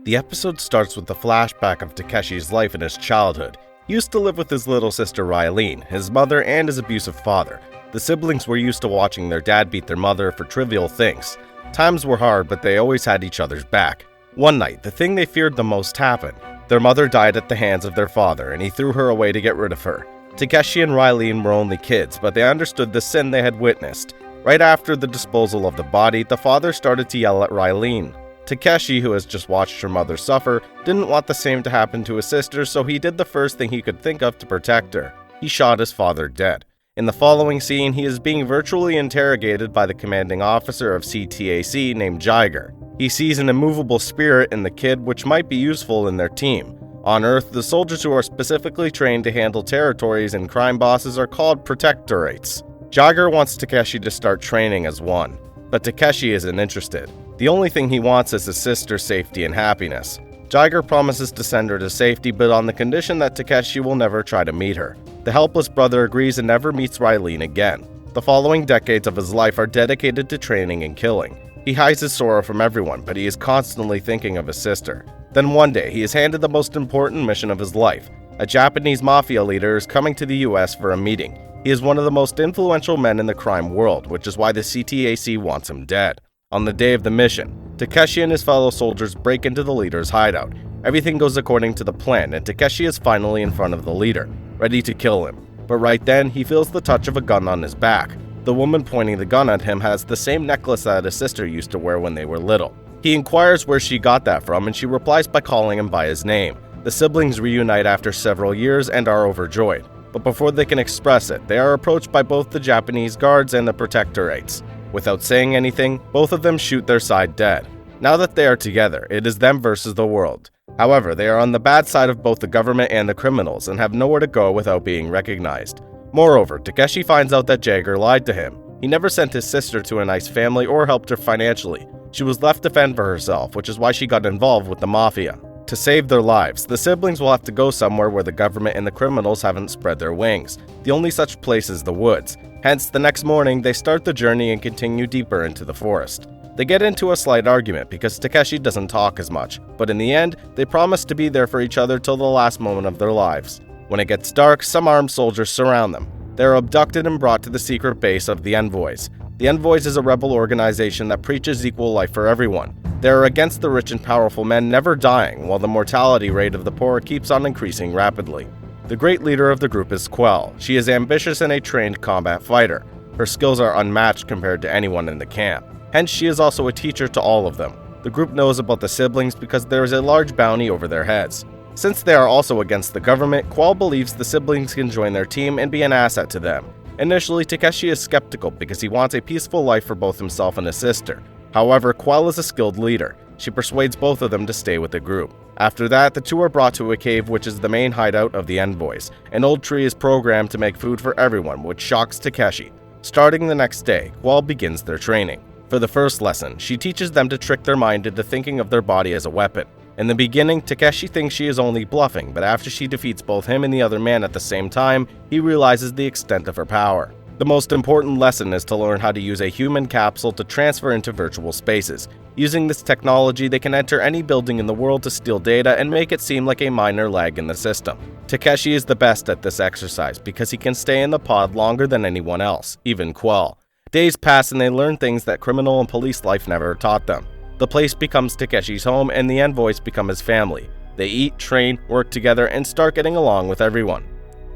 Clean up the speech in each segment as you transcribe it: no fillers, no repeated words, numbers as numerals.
The episode starts with a flashback of Takeshi's life in his childhood. He used to live with his little sister Ryleen, his mother, and his abusive father. The siblings were used to watching their dad beat their mother for trivial things. Times were hard, but they always had each other's back. One night, the thing they feared the most happened. Their mother died at the hands of their father, and he threw her away to get rid of her. Takeshi and Ryleen were only kids, but they understood the sin they had witnessed. Right after the disposal of the body, the father started to yell at Ryleen. Takeshi, who has just watched her mother suffer, didn't want the same to happen to his sister, so he did the first thing he could think of to protect her. He shot his father dead. In the following scene, he is being virtually interrogated by the commanding officer of CTAC named Jiger. He sees an immovable spirit in the kid which might be useful in their team. On Earth, the soldiers who are specifically trained to handle territories and crime bosses are called protectorates. Jiger wants Takeshi to start training as one, but Takeshi isn't interested. The only thing he wants is his sister's safety and happiness. Jiger promises to send her to safety, but on the condition that Takeshi will never try to meet her. The helpless brother agrees and never meets Ryleen again. The following decades of his life are dedicated to training and killing. He hides his sorrow from everyone, but he is constantly thinking of his sister. Then one day, he is handed the most important mission of his life. A Japanese mafia leader is coming to the US for a meeting. He is one of the most influential men in the crime world, which is why the CTAC wants him dead. On the day of the mission, Takeshi and his fellow soldiers break into the leader's hideout. Everything goes according to the plan, and Takeshi is finally in front of the leader, ready to kill him. But right then, he feels the touch of a gun on his back. The woman pointing the gun at him has the same necklace that his sister used to wear when they were little. He inquires where she got that from, and she replies by calling him by his name. The siblings reunite after several years and are overjoyed. But before they can express it, they are approached by both the Japanese guards and the protectorates. Without saying anything, both of them shoot their side dead. Now that they are together, it is them versus the world. However, they are on the bad side of both the government and the criminals and have nowhere to go without being recognized. Moreover, Takeshi finds out that Jiger lied to him. He never sent his sister to a nice family or helped her financially. She was left to fend for herself, which is why she got involved with the mafia. To save their lives, the siblings will have to go somewhere where the government and the criminals haven't spread their wings. The only such place is the woods. Hence, the next morning, they start the journey and continue deeper into the forest. They get into a slight argument because Takeshi doesn't talk as much, but in the end, they promise to be there for each other till the last moment of their lives. When it gets dark, some armed soldiers surround them. They are abducted and brought to the secret base of the Envoys. The Envoys is a rebel organization that preaches equal life for everyone. They are against the rich and powerful men never dying, while the mortality rate of the poor keeps on increasing rapidly. The great leader of the group is Quell. She is ambitious and a trained combat fighter. Her skills are unmatched compared to anyone in the camp. Hence, she is also a teacher to all of them. The group knows about the siblings because there is a large bounty over their heads. Since they are also against the government, Quell believes the siblings can join their team and be an asset to them. Initially, Takeshi is skeptical because he wants a peaceful life for both himself and his sister. However, Quell is a skilled leader. She persuades both of them to stay with the group. After that, the two are brought to a cave which is the main hideout of the Envoys. An old tree is programmed to make food for everyone, which shocks Takeshi. Starting the next day, Quell begins their training. For the first lesson, she teaches them to trick their mind into thinking of their body as a weapon. In the beginning, Takeshi thinks she is only bluffing, but after she defeats both him and the other man at the same time, he realizes the extent of her power. The most important lesson is to learn how to use a human capsule to transfer into virtual spaces. Using this technology, they can enter any building in the world to steal data and make it seem like a minor lag in the system. Takeshi is the best at this exercise because he can stay in the pod longer than anyone else, even Quell. Days pass and they learn things that criminal and police life never taught them. The place becomes Takeshi's home and the Envoys become his family. They eat, train, work together, and start getting along with everyone.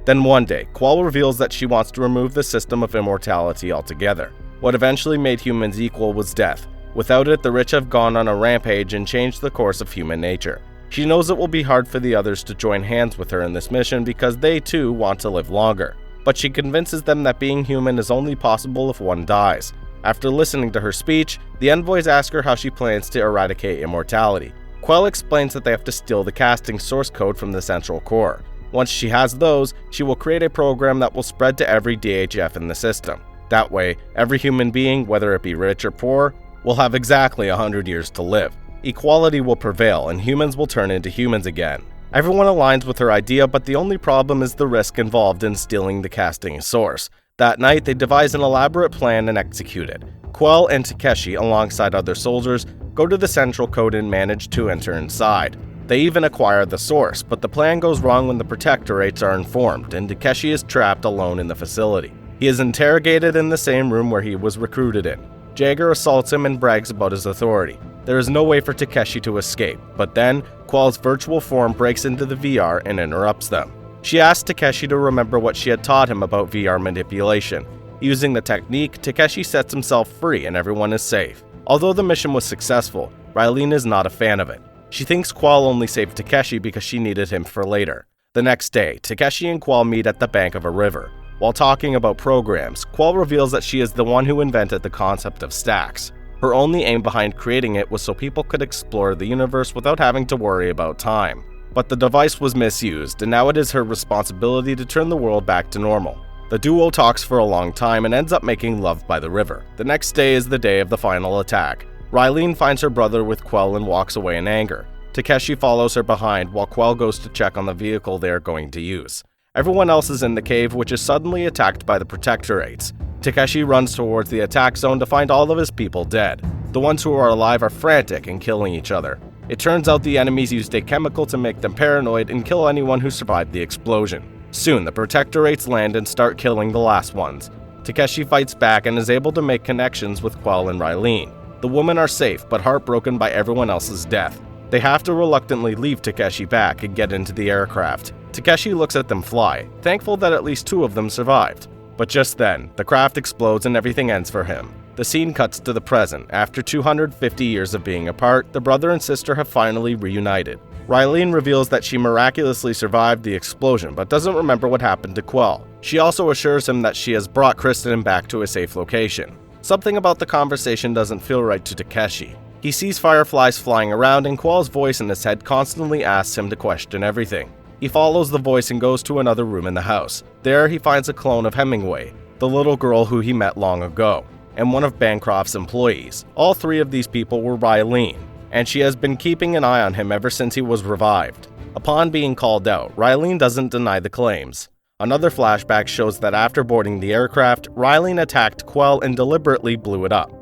Then one day, Quell reveals that she wants to remove the system of immortality altogether. What eventually made humans equal was death. Without it, the rich have gone on a rampage and changed the course of human nature. She knows it will be hard for the others to join hands with her in this mission because they too want to live longer. But she convinces them that being human is only possible if one dies. After listening to her speech, the Envoys ask her how she plans to eradicate immortality. Quell explains that they have to steal the casting source code from the central core. Once she has those, she will create a program that will spread to every DHF in the system. That way, every human being, whether it be rich or poor, will have exactly 100 years to live. Equality will prevail and humans will turn into humans again. Everyone aligns with her idea, but the only problem is the risk involved in stealing the casting source. That night, they devise an elaborate plan and execute it. Quell and Takeshi, alongside other soldiers, go to the central code and manage to enter inside. They even acquire the source, but the plan goes wrong when the protectorates are informed, and Takeshi is trapped alone in the facility. He is interrogated in the same room where he was recruited in. Jagger assaults him and brags about his authority. There is no way for Takeshi to escape, but then Quell's virtual form breaks into the VR and interrupts them. She asks Takeshi to remember what she had taught him about VR manipulation. Using the technique, Takeshi sets himself free and everyone is safe. Although the mission was successful, Ryleen is not a fan of it. She thinks Quell only saved Takeshi because she needed him for later. The next day, Takeshi and Quell meet at the bank of a river. While talking about programs, Quell reveals that she is the one who invented the concept of stacks. Her only aim behind creating it was so people could explore the universe without having to worry about time. But the device was misused, and now it is her responsibility to turn the world back to normal. The duo talks for a long time and ends up making love by the river. The next day is the day of the final attack. Ryleen finds her brother with Quell and walks away in anger. Takeshi follows her behind while Quell goes to check on the vehicle they are going to use. Everyone else is in the cave, which is suddenly attacked by the protectorates. Takeshi runs towards the attack zone to find all of his people dead. The ones who are alive are frantic and killing each other. It turns out the enemies used a chemical to make them paranoid and kill anyone who survived the explosion. Soon, the protectorates land and start killing the last ones. Takeshi fights back and is able to make connections with Quell and Ryleen. The women are safe, but heartbroken by everyone else's death. They have to reluctantly leave Takeshi back and get into the aircraft. Takeshi looks at them fly, thankful that at least 2 of them survived. But just then, the craft explodes and everything ends for him. The scene cuts to the present. After 250 years of being apart, the brother and sister have finally reunited. Ryleen reveals that she miraculously survived the explosion, but doesn't remember what happened to Quell. She also assures him that she has brought Kristen back to a safe location. Something about the conversation doesn't feel right to Takeshi. He sees fireflies flying around, and Quell's voice in his head constantly asks him to question everything. He follows the voice and goes to another room in the house. There, he finds a clone of Hemingway, the little girl who he met long ago, and one of Bancroft's employees. All 3 of these people were Ryleen, and she has been keeping an eye on him ever since he was revived. Upon being called out, Ryleen doesn't deny the claims. Another flashback shows that after boarding the aircraft, Ryleen attacked Quell and deliberately blew it up.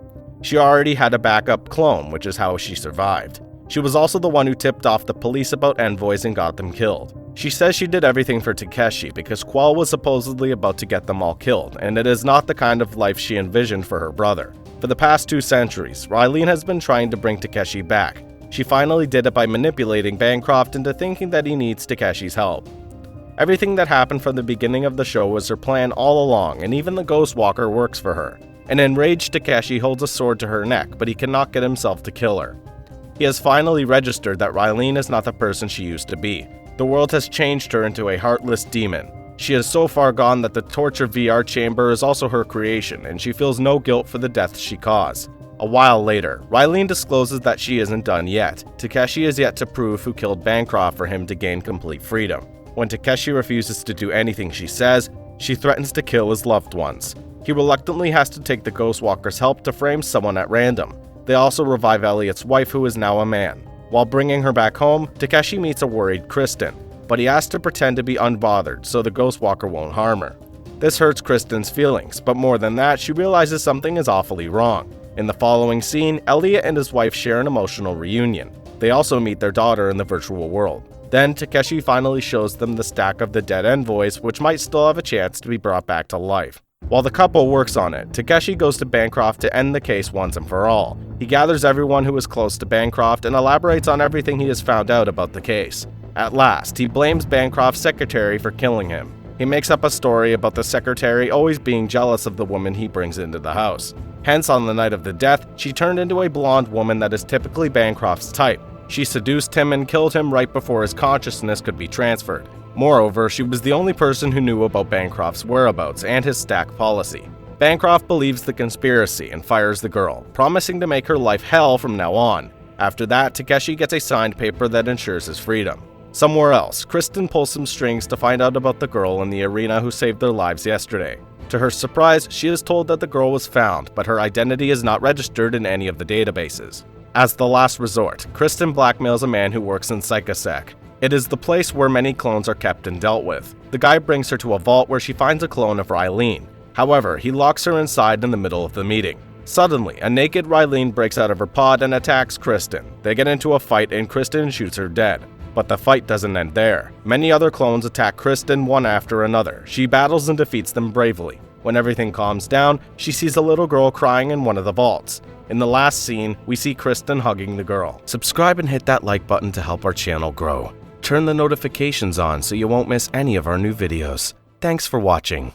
She already had a backup clone, which is how she survived. She was also the one who tipped off the police about Envoys and got them killed. She says she did everything for Takeshi because Quell was supposedly about to get them all killed, and it is not the kind of life she envisioned for her brother. For the past 2 centuries, Ryleen has been trying to bring Takeshi back. She finally did it by manipulating Bancroft into thinking that he needs Takeshi's help. Everything that happened from the beginning of the show was her plan all along, and even the Ghost Walker works for her. An enraged Takeshi holds a sword to her neck, but he cannot get himself to kill her. He has finally registered that Ryleen is not the person she used to be. The world has changed her into a heartless demon. She is so far gone that the torture VR chamber is also her creation, and she feels no guilt for the deaths she caused. A while later, Ryleen discloses that she isn't done yet. Takeshi is yet to prove who killed Bancroft for him to gain complete freedom. When Takeshi refuses to do anything she says, she threatens to kill his loved ones. He reluctantly has to take the Ghost Walker's help to frame someone at random. They also revive Elliot's wife, who is now a man. While bringing her back home, Takeshi meets a worried Kristen, but he has to pretend to be unbothered so the Ghost Walker won't harm her. This hurts Kristen's feelings, but more than that, she realizes something is awfully wrong. In the following scene, Elliot and his wife share an emotional reunion. They also meet their daughter in the virtual world. Then Takeshi finally shows them the stack of the dead Envoys, which might still have a chance to be brought back to life. While the couple works on it, Takeshi goes to Bancroft to end the case once and for all. He gathers everyone who is close to Bancroft and elaborates on everything he has found out about the case. At last, he blames Bancroft's secretary for killing him. He makes up a story about the secretary always being jealous of the woman he brings into the house. Hence, on the night of the death, she turned into a blonde woman that is typically Bancroft's type. She seduced him and killed him right before his consciousness could be transferred. Moreover, she was the only person who knew about Bancroft's whereabouts and his stack policy. Bancroft believes the conspiracy and fires the girl, promising to make her life hell from now on. After that, Takeshi gets a signed paper that ensures his freedom. Somewhere else, Kristen pulls some strings to find out about the girl in the arena who saved their lives yesterday. To her surprise, she is told that the girl was found, but her identity is not registered in any of the databases. As the last resort, Kristen blackmails a man who works in CTAC. It is the place where many clones are kept and dealt with. The guy brings her to a vault where she finds a clone of Ryleen. However, he locks her inside in the middle of the meeting. Suddenly, a naked Ryleen breaks out of her pod and attacks Kristen. They get into a fight and Kristen shoots her dead. But the fight doesn't end there. Many other clones attack Kristen one after another. She battles and defeats them bravely. When everything calms down, she sees a little girl crying in one of the vaults. In the last scene, we see Kristen hugging the girl. Subscribe and hit that like button to help our channel grow. Turn the notifications on so you won't miss any of our new videos. Thanks for watching.